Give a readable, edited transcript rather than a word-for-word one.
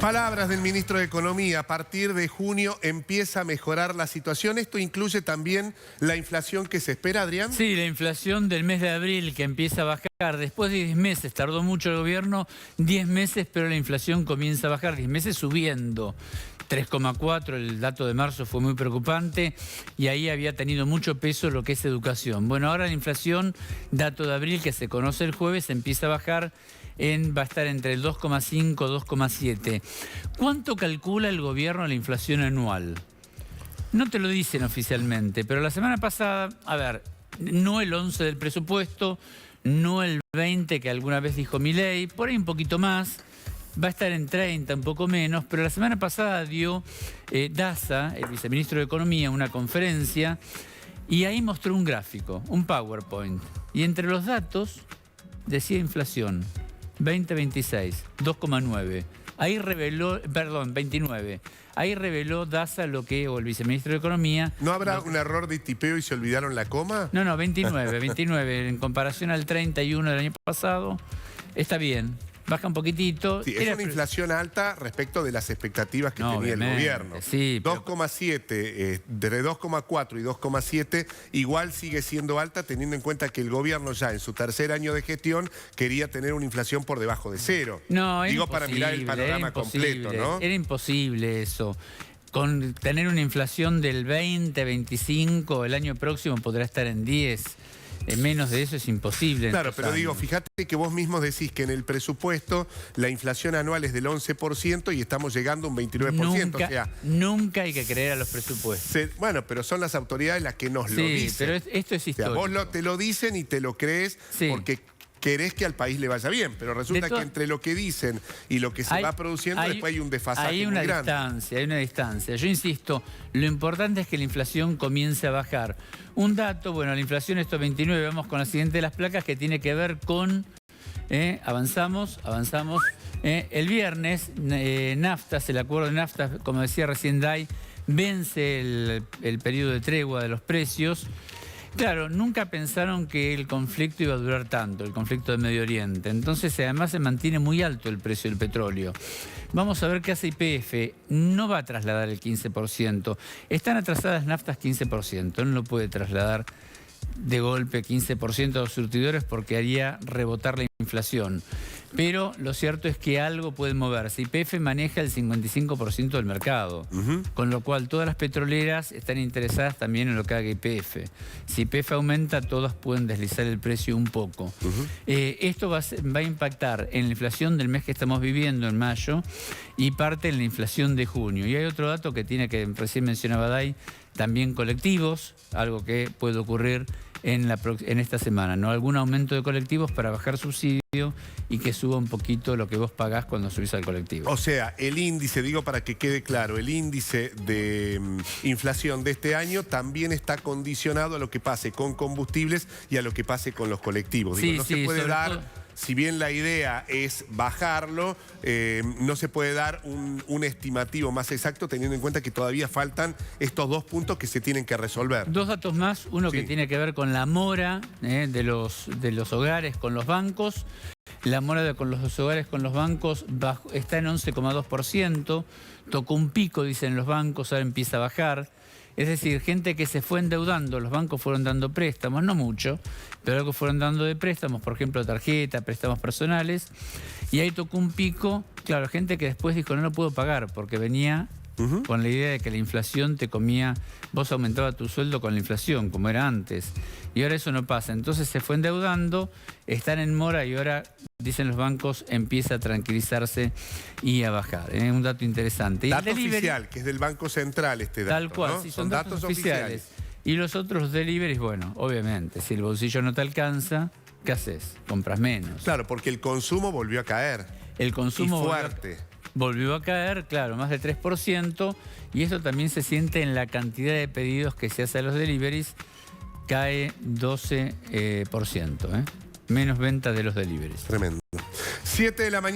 Palabras del ministro de Economía. A partir de junio empieza a mejorar la situación. ¿Esto incluye también la inflación que se espera, Adrián? Sí, la inflación del mes de abril que empieza a bajar. Después de 10 meses, tardó mucho el gobierno, 10 meses, pero la inflación comienza a bajar, 10 meses subiendo. 3,4, el dato de marzo fue muy preocupante y ahí había tenido mucho peso lo que es educación. Bueno, ahora la inflación, dato de abril que se conoce el jueves, empieza a bajar, va a estar entre el 2,5 y 2,7. ¿Cuánto calcula el gobierno la inflación anual? No te lo dicen oficialmente, pero la semana pasada, a ver, no el 11 del presupuesto, no el 20 que alguna vez dijo Milei, por ahí un poquito más. Va a estar en 30, un poco menos, pero la semana pasada dio Daza, el viceministro de Economía, una conferencia y ahí mostró un gráfico, un PowerPoint. Y entre los datos decía inflación, 2026, 2,9. Ahí reveló, perdón, 29. Ahí reveló Daza o el viceministro de Economía. ¿No habrá un error de tipeo y se olvidaron la coma? No, 29, 29. En comparación al 31 del año pasado, está bien. Baja un poquitito. Sí, es una inflación alta respecto de las expectativas que tenía el gobierno. Sí, 2,7, entre 2,4 y 2,7, igual sigue siendo alta teniendo en cuenta que el gobierno ya en su tercer año de gestión quería tener una inflación por debajo de cero. No, digo, para mirar el panorama completo, ¿no? Era imposible eso. Con tener una inflación del 20, 25, el año próximo podrá estar en 10. Menos de eso es imposible. Claro, pero digo, fíjate que vos mismos decís que en el presupuesto la inflación anual es del 11% y estamos llegando a un 29%. Nunca hay que creer a los presupuestos. Bueno, pero son las autoridades las que nos lo dicen. Sí, pero esto es histórico. O sea, vos te lo dicen y te lo crees porque querés que al país le vaya bien, pero resulta que entre lo que dicen y lo que se va produciendo, después hay un desfasaje muy grande. Hay una distancia. Yo insisto, lo importante es que la inflación comience a bajar. Un dato, bueno, la inflación, esto 29, vamos con la siguiente de las placas, que tiene que ver con, avanzamos. El viernes, naftas, el acuerdo de naftas, como decía recién Day, vence el periodo de tregua de los precios. Claro, nunca pensaron que el conflicto iba a durar tanto, el conflicto de Medio Oriente. Entonces, además, se mantiene muy alto el precio del petróleo. Vamos a ver qué hace YPF. No va a trasladar el 15%. Están atrasadas naftas 15%. No lo puede trasladar de golpe 15% a los surtidores porque haría rebotar la inflación. Pero lo cierto es que algo puede moverse. YPF maneja el 55% del mercado, con lo cual todas las petroleras están interesadas también en lo que haga YPF. Si YPF aumenta, todas pueden deslizar el precio un poco. Esto va a impactar en la inflación del mes que estamos viviendo, en mayo, y parte en la inflación de junio. Y hay otro dato que recién mencionaba Day, también colectivos, algo que puede ocurrir en esta semana, ¿no? Algún aumento de colectivos para bajar subsidio y que suba un poquito lo que vos pagás cuando subís al colectivo. O sea, el índice, digo para que quede claro, el índice de inflación de este año también está condicionado a lo que pase con combustibles y a lo que pase con los colectivos. Digo, no se puede dar... Si bien la idea es bajarlo, no se puede dar un estimativo más exacto teniendo en cuenta que todavía faltan estos dos puntos que se tienen que resolver. Dos datos más, uno que tiene que ver con la mora de los hogares con los bancos. La mora con los hogares con los bancos está en 11,2%, tocó un pico, dicen los bancos, ahora empieza a bajar. Es decir, gente que se fue endeudando, los bancos fueron dando préstamos, no mucho, pero algo fueron dando de préstamos, por ejemplo, tarjeta, préstamos personales, y ahí tocó un pico, claro, gente que después dijo, no lo puedo pagar, porque venía con la idea de que la inflación te comía, vos aumentabas tu sueldo con la inflación, como era antes, y ahora eso no pasa. Entonces se fue endeudando, están en mora y ahora, dicen los bancos, empieza a tranquilizarse y a bajar. Es un dato interesante. Dato oficial, que es del Banco Central este dato, tal cual, ¿no? sí, son datos oficiales. Y los otros deliveries, bueno, obviamente, si el bolsillo no te alcanza, ¿qué haces? Compras menos. Claro, porque el consumo volvió a caer. El consumo fuerte. Volvió a caer, claro, más de 3%, y eso también se siente en la cantidad de pedidos que se hace a los deliveries, cae 12%, menos venta de los deliveries. Tremendo. 7 de la mañana.